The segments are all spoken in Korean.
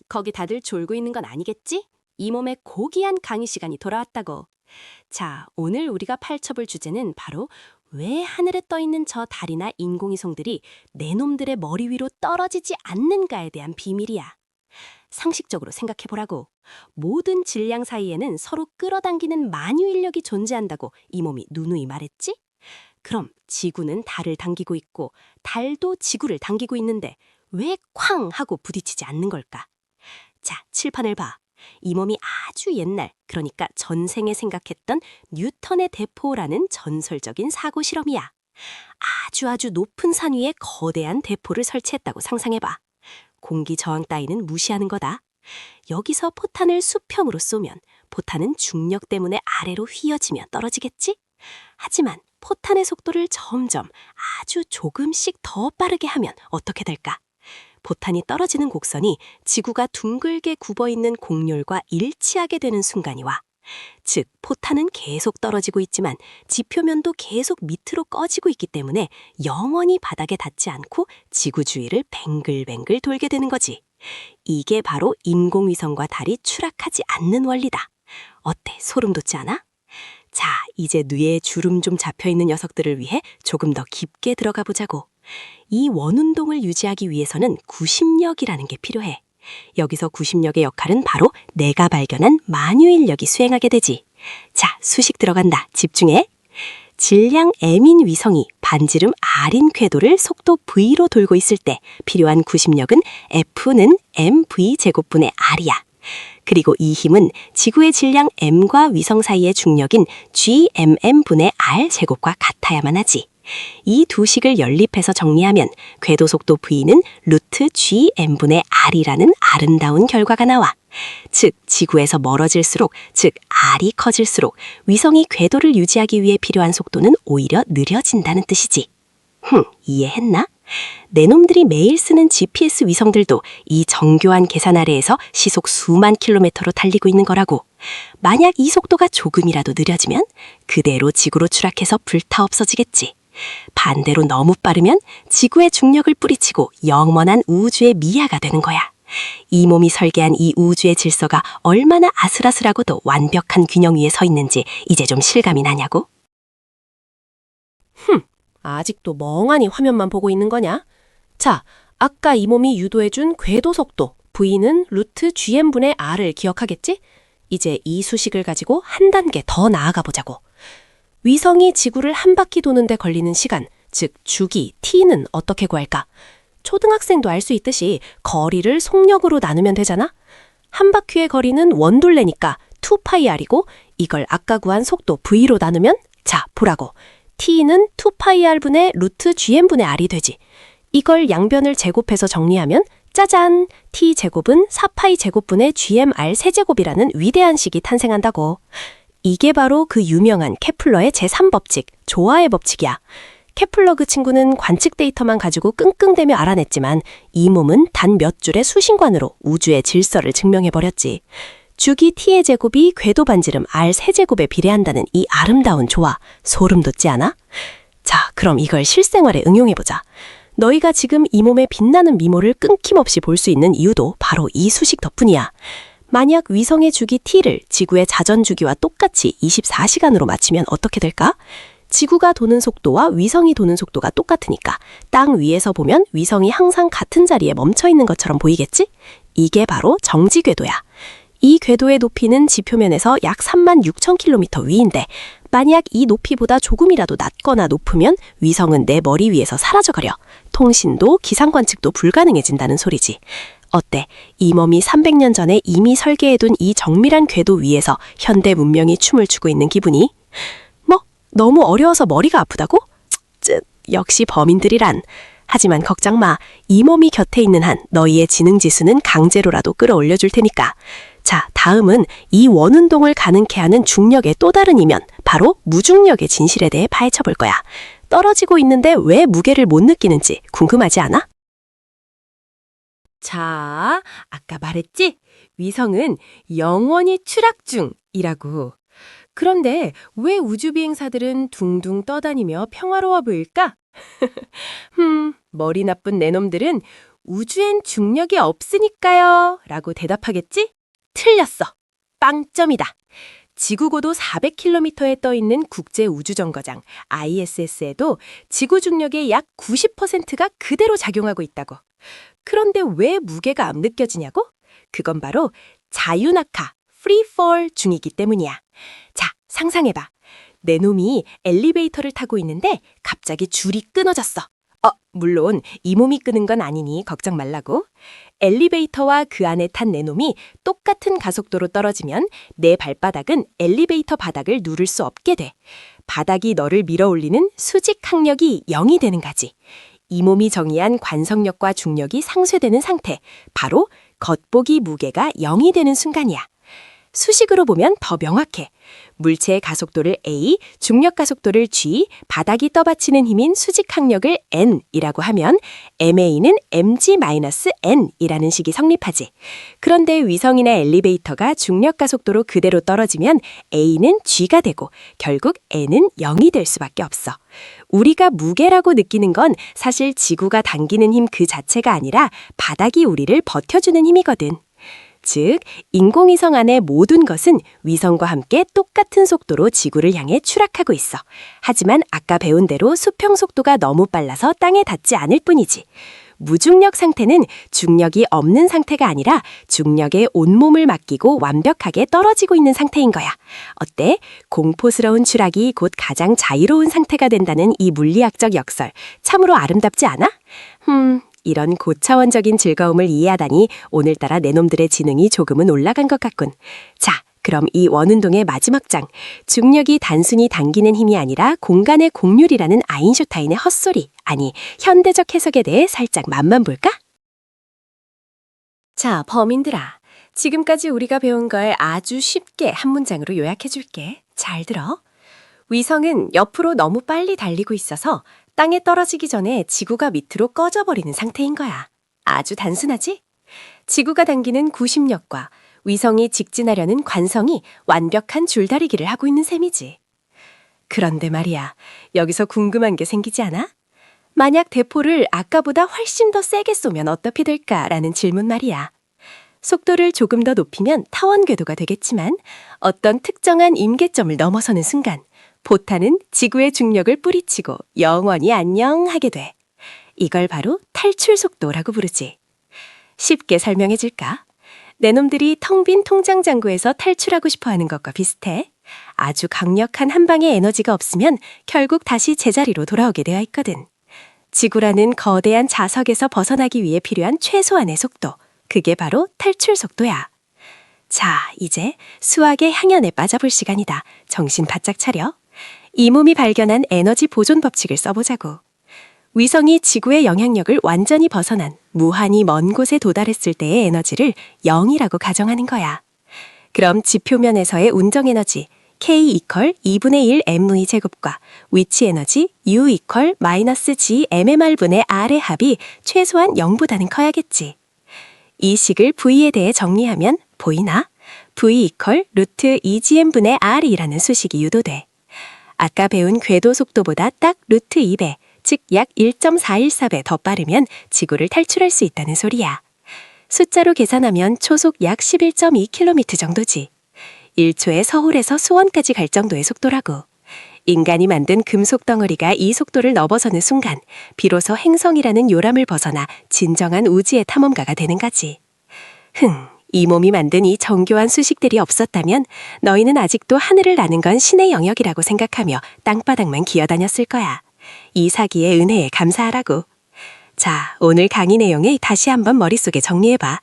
거기 다들 졸고 있는 건 아니겠지? 이 몸의 고귀한 강의 시간이 돌아왔다고. 자, 오늘 우리가 파헤쳐볼 주제는 바로 왜 하늘에 떠 있는 저 달이나 인공위성들이 내 놈들의 머리 위로 떨어지지 않는가에 대한 비밀이야. 상식적으로 생각해보라고. 모든 질량 사이에는 서로 끌어당기는 만유인력이 존재한다고 이 몸이 누누이 말했지? 그럼 지구는 달을 당기고 있고 달도 지구를 당기고 있는데 왜 쾅 하고 부딪히지 않는 걸까? 자, 칠판을 봐. 이 몸이 아주 옛날, 그러니까 전생에 생각했던 뉴턴의 대포라는 전설적인 사고 실험이야. 아주 높은 산 위에 거대한 대포를 설치했다고 상상해봐. 공기 저항 따위는 무시하는 거다. 여기서 포탄을 수평으로 쏘면 포탄은 중력 때문에 아래로 휘어지며 떨어지겠지? 하지만 포탄의 속도를 점점 아주 조금씩 더 빠르게 하면 어떻게 될까? 포탄이 떨어지는 곡선이 지구가 둥글게 굽어있는 곡률과 일치하게 되는 순간이 와. 즉, 포탄은 계속 떨어지고 있지만 지표면도 계속 밑으로 꺼지고 있기 때문에 영원히 바닥에 닿지 않고 지구 주위를 뱅글뱅글 돌게 되는 거지. 이게 바로 인공위성과 달이 추락하지 않는 원리다. 어때? 소름 돋지 않아? 자, 이제 뇌에 주름 좀 잡혀있는 녀석들을 위해 조금 더 깊게 들어가 보자고. 이 원운동을 유지하기 위해서는 구심력이라는 게 필요해. 여기서 구심력의 역할은 바로 내가 발견한 만유인력이 수행하게 되지. 자, 수식 들어간다. 집중해. 질량 M인 위성이 반지름 R인 궤도를 속도 V로 돌고 있을 때 필요한 구심력은 F는 mv 제곱분의 R이야. 그리고 이 힘은 지구의 질량 m과 위성 사이의 중력인 gmm분의 r 제곱과 같아야만 하지. 이 두 식을 연립해서 정리하면 궤도 속도 v는 루트 gm분의 r이라는 아름다운 결과가 나와. 즉, 지구에서 멀어질수록, 즉 r이 커질수록 위성이 궤도를 유지하기 위해 필요한 속도는 오히려 느려진다는 뜻이지. 이해했나? 내 놈들이 매일 쓰는 GPS 위성들도 이 정교한 계산 아래에서 시속 수만 킬로미터로 달리고 있는 거라고. 만약 이 속도가 조금이라도 느려지면 그대로 지구로 추락해서 불타 없어지겠지. 반대로 너무 빠르면 지구의 중력을 뿌리치고 영원한 우주의 미아가 되는 거야. 이 몸이 설계한 이 우주의 질서가 얼마나 아슬아슬하고도 완벽한 균형 위에 서 있는지 이제 좀 실감이 나냐고? 아직도 멍하니 화면만 보고 있는 거냐? 자, 아까 이 몸이 유도해준 궤도 속도 V는 루트 GM분의 R을 기억하겠지? 이제 이 수식을 가지고 한 단계 더 나아가 보자고. 위성이 지구를 한 바퀴 도는데 걸리는 시간, 즉 주기 T는 어떻게 구할까? 초등학생도 알 수 있듯이 거리를 속력으로 나누면 되잖아? 한 바퀴의 거리는 원둘레니까 2πr이고 이걸 아까 구한 속도 V로 나누면 자, 보라고. t는 2πr분의 루트 gm분의 r이 되지. 이걸 양변을 제곱해서 정리하면 짜잔! t제곱은 4π제곱분의 gmr 세제곱이라는 위대한 식이 탄생한다고. 이게 바로 그 유명한 케플러의 제3법칙, 조화의 법칙이야. 케플러 그 친구는 관측 데이터만 가지고 끙끙대며 알아냈지만 이 몸은 단 몇 줄의 수신관으로 우주의 질서를 증명해버렸지. 주기 t의 제곱이 궤도 반지름 r 세제곱에 비례한다는 이 아름다운 조화, 소름 돋지 않아? 자, 그럼 이걸 실생활에 응용해보자. 너희가 지금 이 몸의 빛나는 미모를 끊김없이 볼 수 있는 이유도 바로 이 수식 덕분이야. 만약 위성의 주기 t를 지구의 자전 주기와 똑같이 24시간으로 맞추면 어떻게 될까? 지구가 도는 속도와 위성이 도는 속도가 똑같으니까 땅 위에서 보면 위성이 항상 같은 자리에 멈춰 있는 것처럼 보이겠지? 이게 바로 정지궤도야. 이 궤도의 높이는 지표면에서 약 36,000km 위인데 만약 이 높이보다 조금이라도 낮거나 높으면 위성은 내 머리 위에서 사라져버려. 통신도 기상관측도 불가능해진다는 소리지. 어때? 이 몸이 300년 전에 이미 설계해둔 이 정밀한 궤도 위에서 현대 문명이 춤을 추고 있는 기분이? 뭐? 너무 어려워서 머리가 아프다고? 역시 범인들이란. 하지만 걱정 마. 이 몸이 곁에 있는 한 너희의 지능지수는 강제로라도 끌어올려줄 테니까. 자, 다음은 이 원운동을 가능케 하는 중력의 또 다른 이면, 바로 무중력의 진실에 대해 파헤쳐 볼 거야. 떨어지고 있는데 왜 무게를 못 느끼는지 궁금하지 않아? 자, 아까 말했지? 위성은 영원히 추락 중이라고. 그런데 왜 우주비행사들은 둥둥 떠다니며 평화로워 보일까? 머리 나쁜 내 놈들은 우주엔 중력이 없으니까요. 라고 대답하겠지? 틀렸어. 빵점이다. 지구고도 400km에 떠 있는 국제우주정거장 ISS에도 지구 중력의 약 90%가 그대로 작용하고 있다고. 그런데 왜 무게가 안 느껴지냐고? 그건 바로 자유낙하, 프리폴 중이기 때문이야. 자, 상상해봐. 내 놈이 엘리베이터를 타고 있는데 갑자기 줄이 끊어졌어. 물론 이 몸이 끄는 건 아니니 걱정 말라고. 엘리베이터와 그 안에 탄 내 놈이 똑같은 가속도로 떨어지면 내 발바닥은 엘리베이터 바닥을 누를 수 없게 돼. 바닥이 너를 밀어올리는 수직 항력이 0이 되는 거지. 이 몸이 정의한 관성력과 중력이 상쇄되는 상태, 바로 겉보기 무게가 0이 되는 순간이야. 수식으로 보면 더 명확해. 물체의 가속도를 a, 중력 가속도를 g, 바닥이 떠받치는 힘인 수직 항력을 n이라고 하면 ma는 mg-n이라는 식이 성립하지. 그런데 위성이나 엘리베이터가 중력 가속도로 그대로 떨어지면 a는 g가 되고 결국 n은 0이 될 수밖에 없어. 우리가 무게라고 느끼는 건 사실 지구가 당기는 힘 그 자체가 아니라 바닥이 우리를 버텨주는 힘이거든. 즉, 인공위성 안의 모든 것은 위성과 함께 똑같은 속도로 지구를 향해 추락하고 있어. 하지만 아까 배운 대로 수평 속도가 너무 빨라서 땅에 닿지 않을 뿐이지. 무중력 상태는 중력이 없는 상태가 아니라 중력에 온몸을 맡기고 완벽하게 떨어지고 있는 상태인 거야. 어때? 공포스러운 추락이 곧 가장 자유로운 상태가 된다는 이 물리학적 역설, 참으로 아름답지 않아? 이런 고차원적인 즐거움을 이해하다니 오늘따라 내 놈들의 지능이 조금은 올라간 것 같군. 자, 그럼 이 원운동의 마지막 장, 중력이 단순히 당기는 힘이 아니라 공간의 공률이라는 아인슈타인의 헛소리, 아니 현대적 해석에 대해 살짝 맛만 볼까? 자, 범인들아. 지금까지 우리가 배운 걸 아주 쉽게 한 문장으로 요약해 줄게. 잘 들어. 위성은 옆으로 너무 빨리 달리고 있어서 땅에 떨어지기 전에 지구가 밑으로 꺼져버리는 상태인 거야. 아주 단순하지? 지구가 당기는 구심력과 위성이 직진하려는 관성이 완벽한 줄다리기를 하고 있는 셈이지. 그런데 말이야, 여기서 궁금한 게 생기지 않아? 만약 대포를 아까보다 훨씬 더 세게 쏘면 어떻게 될까라는 질문 말이야. 속도를 조금 더 높이면 타원 궤도가 되겠지만 어떤 특정한 임계점을 넘어서는 순간 포탄은 지구의 중력을 뿌리치고 영원히 안녕하게 돼. 이걸 바로 탈출 속도라고 부르지. 쉽게 설명해 줄까? 내 놈들이 텅 빈 통장 잔고에서 탈출하고 싶어 하는 것과 비슷해. 아주 강력한 한 방의 에너지가 없으면 결국 다시 제자리로 돌아오게 되어 있거든. 지구라는 거대한 자석에서 벗어나기 위해 필요한 최소한의 속도. 그게 바로 탈출 속도야. 자, 이제 수학의 향연에 빠져볼 시간이다. 정신 바짝 차려. 이 몸이 발견한 에너지 보존 법칙을 써보자고. 위성이 지구의 영향력을 완전히 벗어난 무한히 먼 곳에 도달했을 때의 에너지를 0이라고 가정하는 거야. 그럼 지표면에서의 운정 에너지 K 이퀄 2분의 1 mv 제곱과 위치 에너지 U 이퀄 마이너스 G mmr분의 R의 합이 최소한 0보다는 커야겠지. 이 식을 V에 대해 정리하면 보이나? V 이퀄 루트 2gm분의 R이라는 수식이 유도돼. 아까 배운 궤도 속도보다 딱 루트 2배, 즉 약 1.414배 더 빠르면 지구를 탈출할 수 있다는 소리야. 숫자로 계산하면 초속 약 11.2km 정도지. 1초에 서울에서 수원까지 갈 정도의 속도라고. 인간이 만든 금속 덩어리가 이 속도를 넘어서는 순간 비로소 행성이라는 요람을 벗어나 진정한 우주의 탐험가가 되는 거지. 이 몸이 만든 이 정교한 수식들이 없었다면 너희는 아직도 하늘을 나는 건 신의 영역이라고 생각하며 땅바닥만 기어다녔을 거야. 이 사기의 은혜에 감사하라고. 자, 오늘 강의 내용을 다시 한번 머릿속에 정리해봐.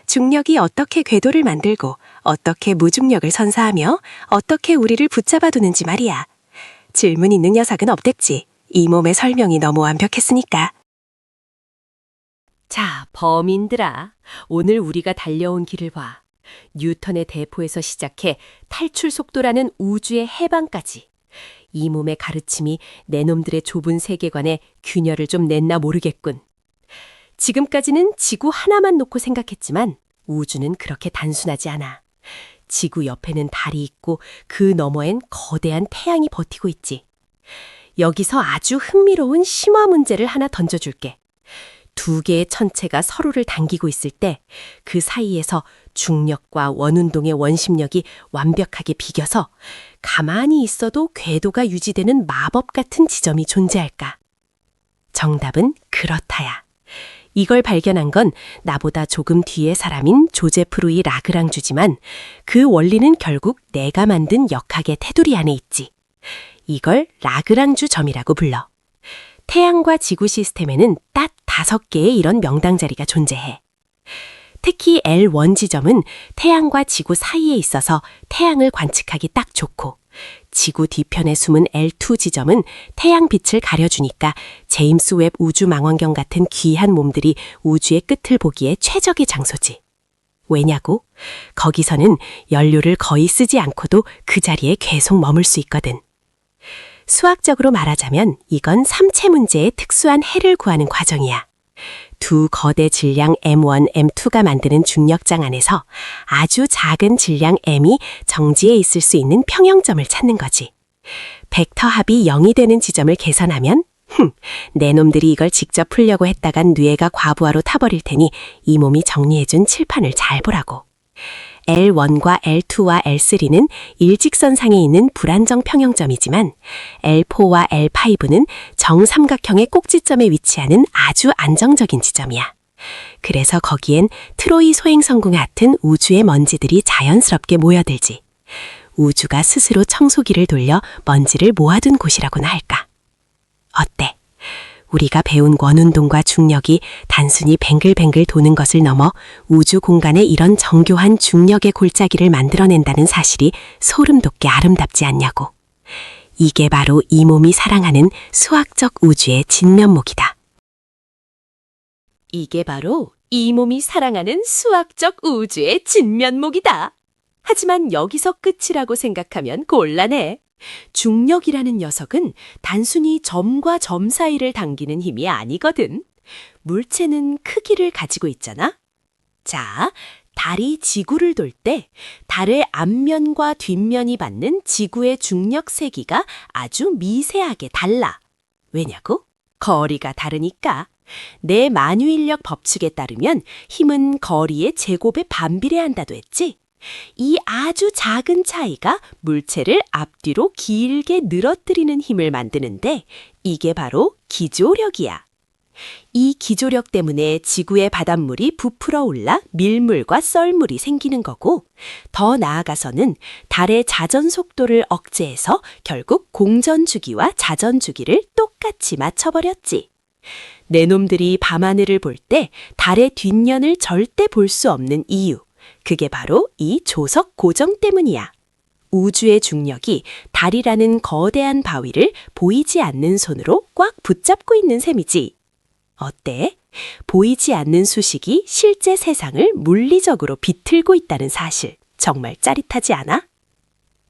중력이 어떻게 궤도를 만들고 어떻게 무중력을 선사하며 어떻게 우리를 붙잡아두는지 말이야. 질문 있는 녀석은 없댔지. 이 몸의 설명이 너무 완벽했으니까. 자, 범인들아. 오늘 우리가 달려온 길을 봐. 뉴턴의 대포에서 시작해 탈출 속도라는 우주의 해방까지. 이 몸의 가르침이 내 놈들의 좁은 세계관에 균열을 좀 냈나 모르겠군. 지금까지는 지구 하나만 놓고 생각했지만 우주는 그렇게 단순하지 않아. 지구 옆에는 달이 있고 그 너머엔 거대한 태양이 버티고 있지. 여기서 아주 흥미로운 심화 문제를 하나 던져줄게. 두 개의 천체가 서로를 당기고 있을 때 그 사이에서 중력과 원운동의 원심력이 완벽하게 비겨서 가만히 있어도 궤도가 유지되는 마법 같은 지점이 존재할까? 정답은 그렇다야. 이걸 발견한 건 나보다 조금 뒤의 사람인 조제프 루이 라그랑주지만 그 원리는 결국 내가 만든 역학의 테두리 안에 있지. 이걸 라그랑주 점이라고 불러. 태양과 지구 시스템에는 딱 5개의 이런 명당 자리가 존재해. 특히 L1 지점은 태양과 지구 사이에 있어서 태양을 관측하기 딱 좋고, 지구 뒤편에 숨은 L2 지점은 태양 빛을 가려주니까 제임스 웹 우주 망원경 같은 귀한 몸들이 우주의 끝을 보기에 최적의 장소지. 왜냐고? 거기서는 연료를 거의 쓰지 않고도 그 자리에 계속 머물 수 있거든. 수학적으로 말하자면 이건 삼체 문제의 특수한 해를 구하는 과정이야. 두 거대 질량 M1, M2가 만드는 중력장 안에서 아주 작은 질량 M이 정지해 있을 수 있는 평형점을 찾는 거지. 벡터 합이 0이 되는 지점을 계산하면 내 놈들이 이걸 직접 풀려고 했다간 뇌가 과부하로 타버릴 테니 이 몸이 정리해준 칠판을 잘 보라고. L1과 L2와 L3는 일직선상에 있는 불안정 평형점이지만 L4와 L5는 정삼각형의 꼭지점에 위치하는 아주 안정적인 지점이야. 그래서 거기엔 트로이 소행성공 같은 우주의 먼지들이 자연스럽게 모여들지. 우주가 스스로 청소기를 돌려 먼지를 모아둔 곳이라고나 할까. 어때? 우리가 배운 원운동과 중력이 단순히 뱅글뱅글 도는 것을 넘어 우주 공간에 이런 정교한 중력의 골짜기를 만들어낸다는 사실이 소름 돋게 아름답지 않냐고. 이게 바로 이 몸이 사랑하는 수학적 우주의 진면목이다. 이게 바로 이 몸이 사랑하는 수학적 우주의 진면목이다. 하지만 여기서 끝이라고 생각하면 곤란해. 중력이라는 녀석은 단순히 점과 점 사이를 당기는 힘이 아니거든. 물체는 크기를 가지고 있잖아. 자, 달이 지구를 돌 때 달의 앞면과 뒷면이 받는 지구의 중력 세기가 아주 미세하게 달라. 왜냐고? 거리가 다르니까. 내 만유인력 법칙에 따르면 힘은 거리의 제곱에 반비례한다도 했지. 이 아주 작은 차이가 물체를 앞뒤로 길게 늘어뜨리는 힘을 만드는데 이게 바로 기조력이야. 이 기조력 때문에 지구의 바닷물이 부풀어 올라 밀물과 썰물이 생기는 거고, 더 나아가서는 달의 자전 속도를 억제해서 결국 공전 주기와 자전 주기를 똑같이 맞춰버렸지. 내 놈들이 밤하늘을 볼 때 달의 뒷면을 절대 볼 수 없는 이유. 그게 바로 이 조석 고정 때문이야. 우주의 중력이 달이라는 거대한 바위를 보이지 않는 손으로 꽉 붙잡고 있는 셈이지. 어때? 보이지 않는 수식이 실제 세상을 물리적으로 비틀고 있다는 사실, 정말 짜릿하지 않아?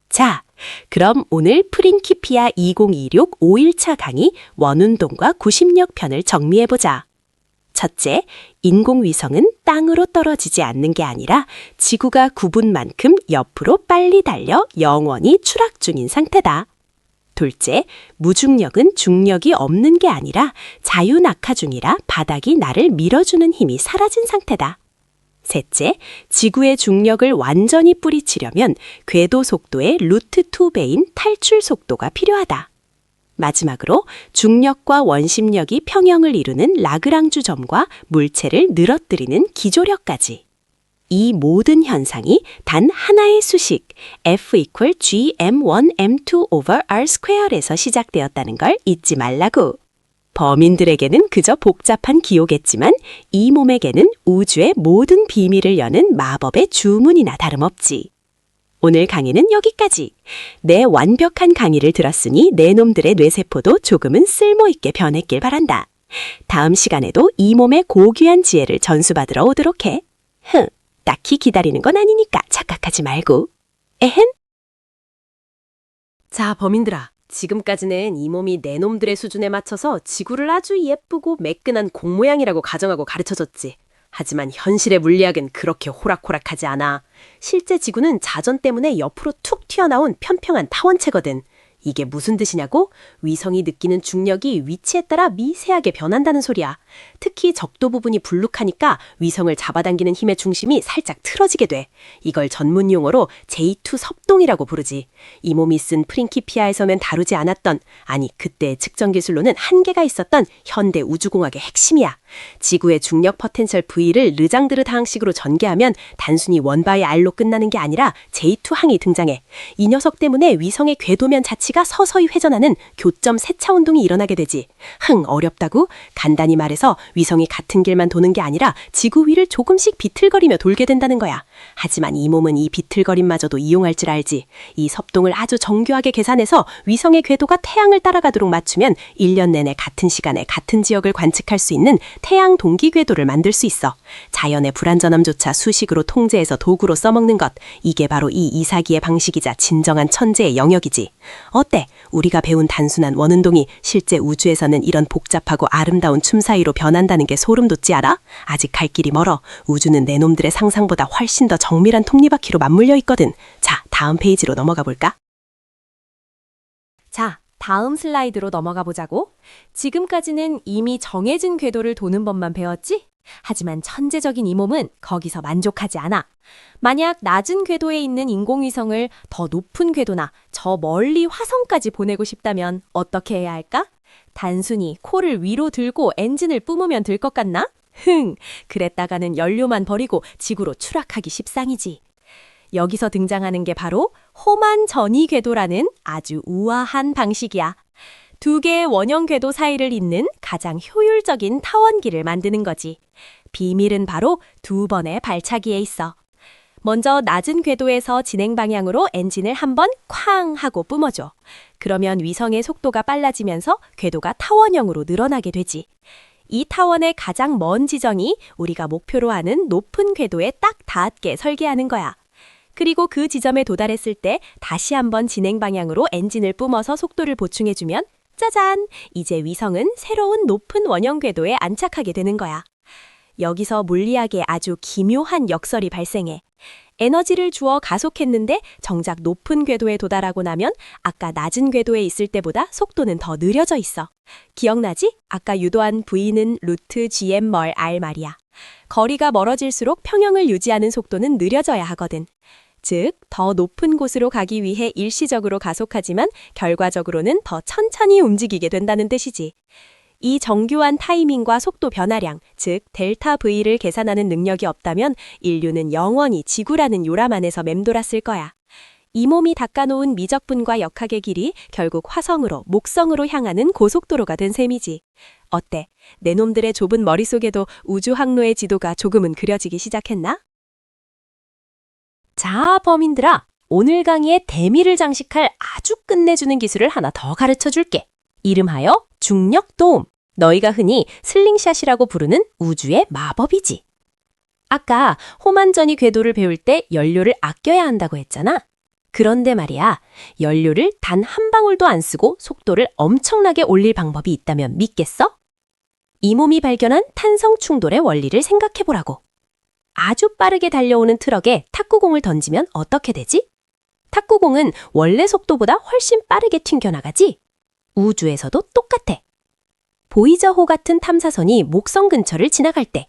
자, 그럼 오늘 프린키피아 2026 5일차 강의 원운동과 구심력 편을 정리해보자. 첫째, 인공위성은 땅으로 떨어지지 않는 게 아니라 지구가 굽은 만큼 옆으로 빨리 달려 영원히 추락 중인 상태다. 둘째, 무중력은 중력이 없는 게 아니라 자유낙하 중이라 바닥이 나를 밀어주는 힘이 사라진 상태다. 셋째, 지구의 중력을 완전히 뿌리치려면 궤도 속도의 루트 2배인 탈출 속도가 필요하다. 마지막으로 중력과 원심력이 평형을 이루는 라그랑주 점과 물체를 늘어뜨리는 기조력까지. 이 모든 현상이 단 하나의 수식 F equal gm1 m2 over r square에서 시작되었다는 걸 잊지 말라고. 범인들에게는 그저 복잡한 기호겠지만 이 몸에게는 우주의 모든 비밀을 여는 마법의 주문이나 다름없지. 오늘 강의는 여기까지. 내 완벽한 강의를 들었으니 내 놈들의 뇌세포도 조금은 쓸모있게 변했길 바란다. 다음 시간에도 이 몸의 고귀한 지혜를 전수받으러 오도록 해. 딱히 기다리는 건 아니니까 착각하지 말고. 에헨? 자, 범인들아. 지금까지는 이 몸이 내 놈들의 수준에 맞춰서 지구를 아주 예쁘고 매끈한 공 모양이라고 가정하고 가르쳐줬지. 하지만 현실의 물리학은 그렇게 호락호락하지 않아. 실제 지구는 자전 때문에 옆으로 툭 튀어나온 편평한 타원체거든. 이게 무슨 뜻이냐고? 위성이 느끼는 중력이 위치에 따라 미세하게 변한다는 소리야. 특히 적도 부분이 불룩하니까 위성을 잡아당기는 힘의 중심이 살짝 틀어지게 돼. 이걸 전문 용어로 J2 섭동이라고 부르지. 이 몸이 쓴 프린키피아에서는 다루지 않았던, 아니 그때 측정 기술로는 한계가 있었던 현대 우주공학의 핵심이야. 지구의 중력 포텐셜 V를 르장드르 다항식으로 전개하면 단순히 원바이 R로 끝나는 게 아니라 J2항이 등장해. 이 녀석 때문에 위성의 궤도면 자체가 서서히 회전하는 교점 세차 운동이 일어나게 되지. 어렵다고? 간단히 말해서 위성이 같은 길만 도는 게 아니라 지구 위를 조금씩 비틀거리며 돌게 된다는 거야. 하지만 이 몸은 이 비틀거림마저도 이용할 줄 알지. 이 섭동을 아주 정교하게 계산해서 위성의 궤도가 태양을 따라가도록 맞추면 1년 내내 같은 시간에 같은 지역을 관측할 수 있는 태양 동기 궤도를 만들 수 있어. 자연의 불안전함조차 수식으로 통제해서 도구로 써먹는 것. 이게 바로 이 이사기의 방식이자 진정한 천재의 영역이지. 어때? 우리가 배운 단순한 원운동이 실제 우주에서는 이런 복잡하고 아름다운 춤 사이로 변한다는 게 소름 돋지 않아? 아직 갈 길이 멀어. 우주는 내 놈들의 상상보다 훨씬 더 정밀한 톱니바퀴로 맞물려 있거든. 자, 다음 페이지로 넘어가 볼까? 자, 다음 슬라이드로 넘어가 보자고. 지금까지는 이미 정해진 궤도를 도는 법만 배웠지? 하지만 천재적인 이 몸은 거기서 만족하지 않아. 만약 낮은 궤도에 있는 인공위성을 더 높은 궤도나 저 멀리 화성까지 보내고 싶다면 어떻게 해야 할까? 단순히 코를 위로 들고 엔진을 뿜으면 될 것 같나? 그랬다가는 연료만 버리고 지구로 추락하기 십상이지. 여기서 등장하는 게 바로 호만 전위 궤도라는 아주 우아한 방식이야. 두 개의 원형 궤도 사이를 잇는 가장 효율적인 타원기를 만드는 거지. 비밀은 바로 두 번의 발차기에 있어. 먼저 낮은 궤도에서 진행 방향으로 엔진을 한번 쾅 하고 뿜어줘. 그러면 위성의 속도가 빨라지면서 궤도가 타원형으로 늘어나게 되지. 이 타원의 가장 먼 지점이 우리가 목표로 하는 높은 궤도에 딱 닿게 설계하는 거야. 그리고 그 지점에 도달했을 때 다시 한번 진행 방향으로 엔진을 뿜어서 속도를 보충해주면 짜잔! 이제 위성은 새로운 높은 원형 궤도에 안착하게 되는 거야. 여기서 물리학에 아주 기묘한 역설이 발생해. 에너지를 주어 가속했는데 정작 높은 궤도에 도달하고 나면 아까 낮은 궤도에 있을 때보다 속도는 더 느려져 있어. 기억나지? 아까 유도한 V는 루트 GM 멀 R 말이야. 거리가 멀어질수록 평형을 유지하는 속도는 느려져야 하거든. 즉, 더 높은 곳으로 가기 위해 일시적으로 가속하지만 결과적으로는 더 천천히 움직이게 된다는 뜻이지. 이 정교한 타이밍과 속도 변화량, 즉 델타 V를 계산하는 능력이 없다면 인류는 영원히 지구라는 요람 안에서 맴돌았을 거야. 이 몸이 닦아놓은 미적분과 역학의 길이 결국 화성으로, 목성으로 향하는 고속도로가 된 셈이지. 어때? 내 놈들의 좁은 머릿속에도 우주 항로의 지도가 조금은 그려지기 시작했나? 자, 범인들아. 오늘 강의에 대미를 장식할 아주 끝내주는 기술을 하나 더 가르쳐 줄게. 이름하여 중력 도움. 너희가 흔히 슬링샷이라고 부르는 우주의 마법이지. 아까 호만전위 궤도를 배울 때 연료를 아껴야 한다고 했잖아. 그런데 말이야, 연료를 단 한 방울도 안 쓰고 속도를 엄청나게 올릴 방법이 있다면 믿겠어? 이 몸이 발견한 탄성 충돌의 원리를 생각해보라고. 아주 빠르게 달려오는 트럭에 탁구공을 던지면 어떻게 되지? 탁구공은 원래 속도보다 훨씬 빠르게 튕겨나가지? 우주에서도 똑같아. 보이저호 같은 탐사선이 목성 근처를 지나갈 때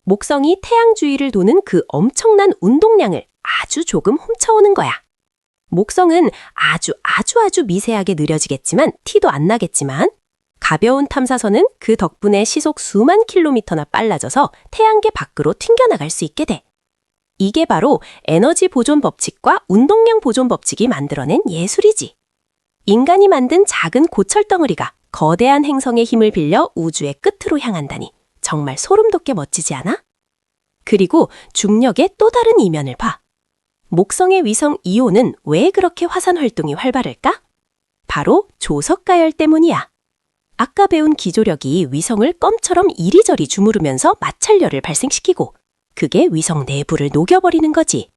목성이 태양 주위를 도는 그 엄청난 운동량을 아주 조금 훔쳐오는 거야. 목성은 아주 미세하게 느려지겠지만 티도 안 나겠지만 가벼운 탐사선은 그 덕분에 시속 수만 킬로미터나 빨라져서 태양계 밖으로 튕겨나갈 수 있게 돼. 이게 바로 에너지 보존 법칙과 운동량 보존 법칙이 만들어낸 예술이지. 인간이 만든 작은 고철덩어리가 거대한 행성의 힘을 빌려 우주의 끝으로 향한다니 정말 소름 돋게 멋지지 않아? 그리고 중력의 또 다른 이면을 봐. 목성의 위성 이오는 왜 그렇게 화산 활동이 활발할까? 바로 조석가열 때문이야. 아까 배운 기조력이 위성을 껌처럼 이리저리 주무르면서 마찰열을 발생시키고 그게 위성 내부를 녹여버리는 거지.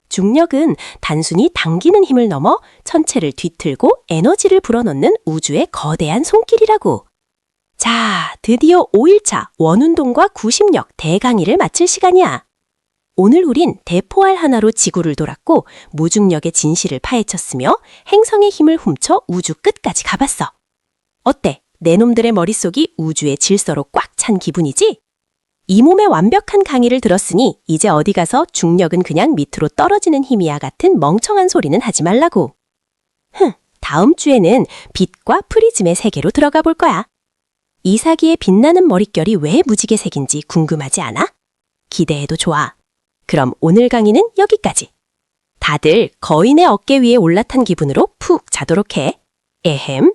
중력은 단순히 당기는 힘을 넘어 천체를 뒤틀고 에너지를 불어넣는 우주의 거대한 손길이라고. 자, 드디어 5일차 원운동과 구심력 대강의를 마칠 시간이야. 오늘 우린 대포알 하나로 지구를 돌았고 무중력의 진실을 파헤쳤으며 행성의 힘을 훔쳐 우주 끝까지 가봤어. 어때? 내 놈들의 머릿속이 우주의 질서로 꽉 찬 기분이지? 이 몸의 완벽한 강의를 들었으니 이제 어디 가서 중력은 그냥 밑으로 떨어지는 힘이야 같은 멍청한 소리는 하지 말라고. 다음 주에는 빛과 프리즘의 세계로 들어가 볼 거야. 이삭이의 빛나는 머릿결이 왜 무지개 색인지 궁금하지 않아? 기대해도 좋아. 그럼 오늘 강의는 여기까지. 다들 거인의 어깨 위에 올라탄 기분으로 푹 자도록 해. 에헴.